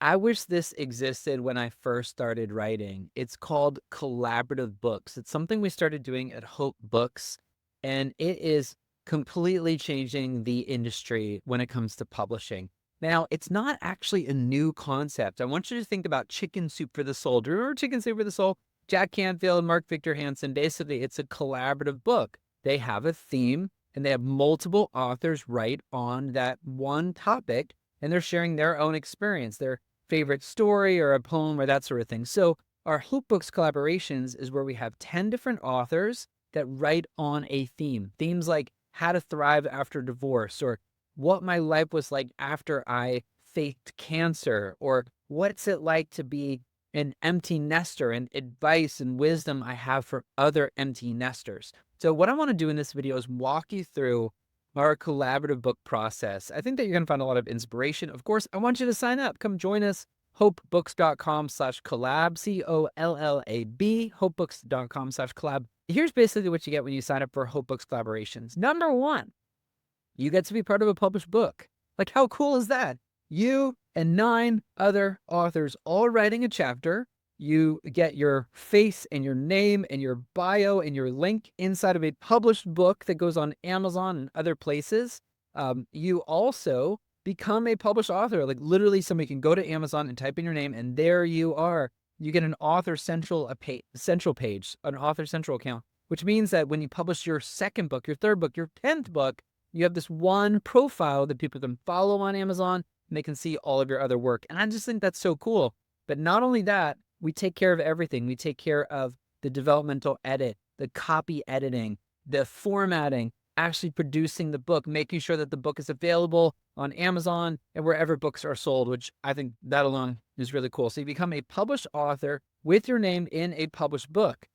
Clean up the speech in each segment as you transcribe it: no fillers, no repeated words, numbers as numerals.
I wish this existed when I first started writing. It's called collaborative books. It's something we started doing at Hope Books, and it is completely changing the industry when it comes to publishing. Now, it's not actually a new concept. I want you to think about Chicken Soup for the Soul. Do you remember Chicken Soup for the Soul? Jack Canfield, Mark Victor Hansen. Basically, it's a collaborative book. They have a theme and they have multiple authors write on that one topic, and they're sharing their own experience, their favorite story or a poem or that sort of thing. So our Hope Books collaborations is where we have 10 different authors that write on a theme. Themes like how to thrive after divorce, or what my life was like after I faked cancer, or what's it like to be an empty nester, and advice and wisdom I have for other empty nesters. So what I want to do in this video is walk you through our collaborative book process. I think that you're going to find a lot of inspiration. Of course, I want you to sign up. Come join us. Hopebooks.com/collab, COLLAB, hopebooks.com/collab. Here's basically what you get when you sign up for Hope Books collaborations. Number one, you get to be part of a published book. Like, how cool is that? You and 9 other authors all writing a chapter. You get your face and your name and your bio and your link inside of a published book that goes on Amazon and other places. You also become a published author. Like, literally, somebody can go to Amazon and type in your name, and there you are. You get an Author Central central page, an Author Central account, which means that when you publish your second book, your third book, your 10th book, you have this one profile that people can follow on Amazon, and they can see all of your other work. And I just think that's so cool. But not only that, we take care of everything. We take care of the developmental edit, the copy editing, the formatting, actually producing the book, making sure that the book is available on Amazon and wherever books are sold, which I think that alone is really cool. So you become a published author with your name in a published book.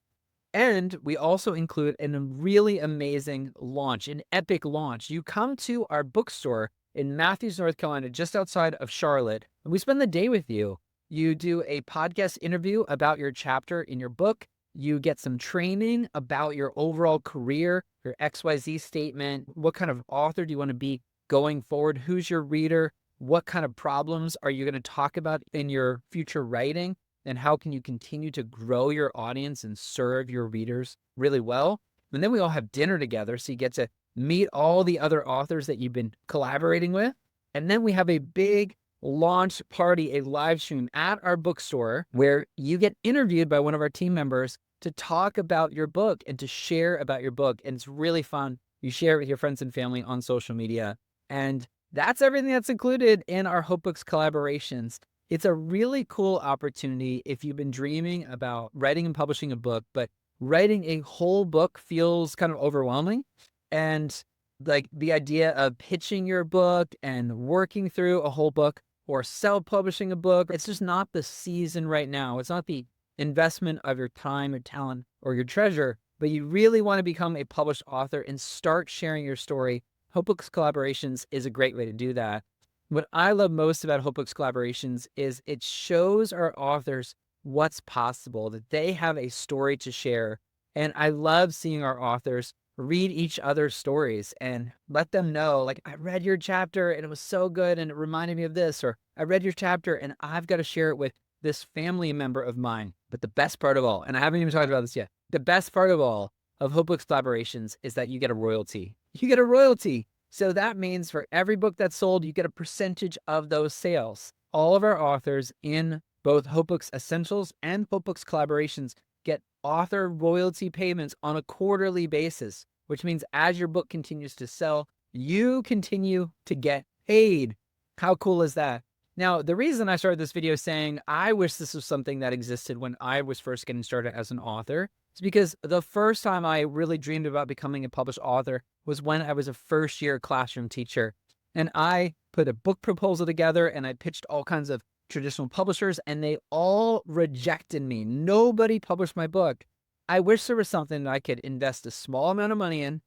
And we also include a really amazing launch, an epic launch. You come to our bookstore in Matthews, North Carolina, just outside of Charlotte, and we spend the day with you. You do a podcast interview about your chapter in your book. You get some training about your overall career, your XYZ statement. What kind of author do you want to be going forward? Who's your reader? What kind of problems are you going to talk about in your future writing? And how can you continue to grow your audience and serve your readers really well? And then we all have dinner together, so you get to meet all the other authors that you've been collaborating with. And then we have a big launch party, a live stream at our bookstore where you get interviewed by one of our team members to talk about your book and to share about your book. And it's really fun. You share it with your friends and family on social media. And that's everything that's included in our Hope Books collaborations. It's a really cool opportunity if you've been dreaming about writing and publishing a book, but writing a whole book feels kind of overwhelming. And like the idea of pitching your book and working through a whole book or self-publishing a book, it's just not the season right now. It's not the investment of your time or talent or your treasure, but you really want to become a published author and start sharing your story. Hope Books collaborations is a great way to do that. What I love most about Hope Books collaborations is it shows our authors what's possible, that they have a story to share. And I love seeing our authors read each other's stories and let them know, like, I read your chapter and it was so good and it reminded me of this, or I read your chapter and I've got to share it with this family member of mine. But the best part of all, and I haven't even talked about this yet, the best part of all of Hope Books collaborations is that you get a royalty. You get a royalty. So that means for every book that's sold, you get a percentage of those sales. All of our authors in both Hope Books Essentials and Hope Books collaborations get author royalty payments on a quarterly basis, which means as your book continues to sell, you continue to get paid. How cool is that? Now, the reason I started this video saying I wish this was something that existed when I was first getting started as an author is because the first time I really dreamed about becoming a published author was when I was a first-year classroom teacher. And I put a book proposal together and I pitched all kinds of traditional publishers and they all rejected me. Nobody published my book. I wish there was something that I could invest a small amount of money in,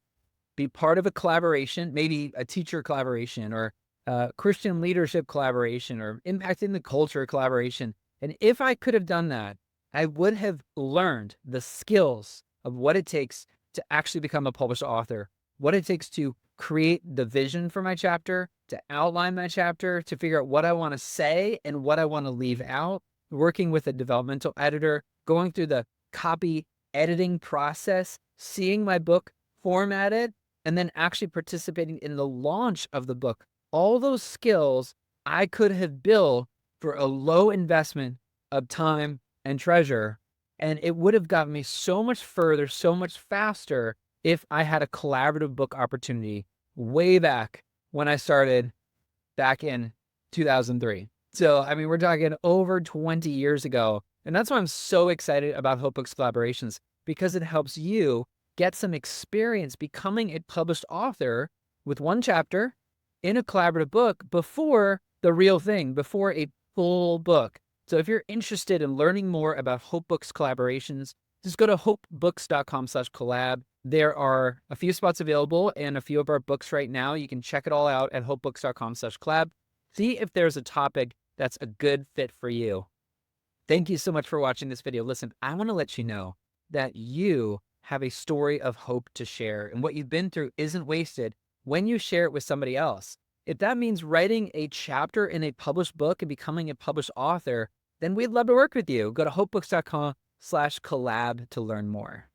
be part of a collaboration, maybe a teacher collaboration or Christian leadership collaboration or impacting the culture collaboration. And if I could have done that, I would have learned the skills of what it takes to actually become a published author, what it takes to create the vision for my chapter, to outline my chapter, to figure out what I want to say and what I want to leave out, working with a developmental editor, going through the copy editing process, seeing my book formatted, and then actually participating in the launch of the book. All those skills I could have built for a low investment of time and treasure, and it would have gotten me so much further, so much faster if I had a collaborative book opportunity way back when I started back in 2003. So, I mean, we're talking over 20 years ago. And that's why I'm so excited about Hope Books Collaborations, because it helps you get some experience becoming a published author with one chapter in a collaborative book before the real thing, before a full book. So if you're interested in learning more about Hope Books Collaborations, just go to hopebooks.com/collab. There are a few spots available and a few of our books right now. You can check it all out at hopebooks.com/collab. See if there's a topic that's a good fit for you. Thank you so much for watching this video. Listen, I want to let you know that you have a story of hope to share, and what you've been through isn't wasted when you share it with somebody else. If that means writing a chapter in a published book and becoming a published author, then we'd love to work with you. Go to hopebooks.com/collab to learn more.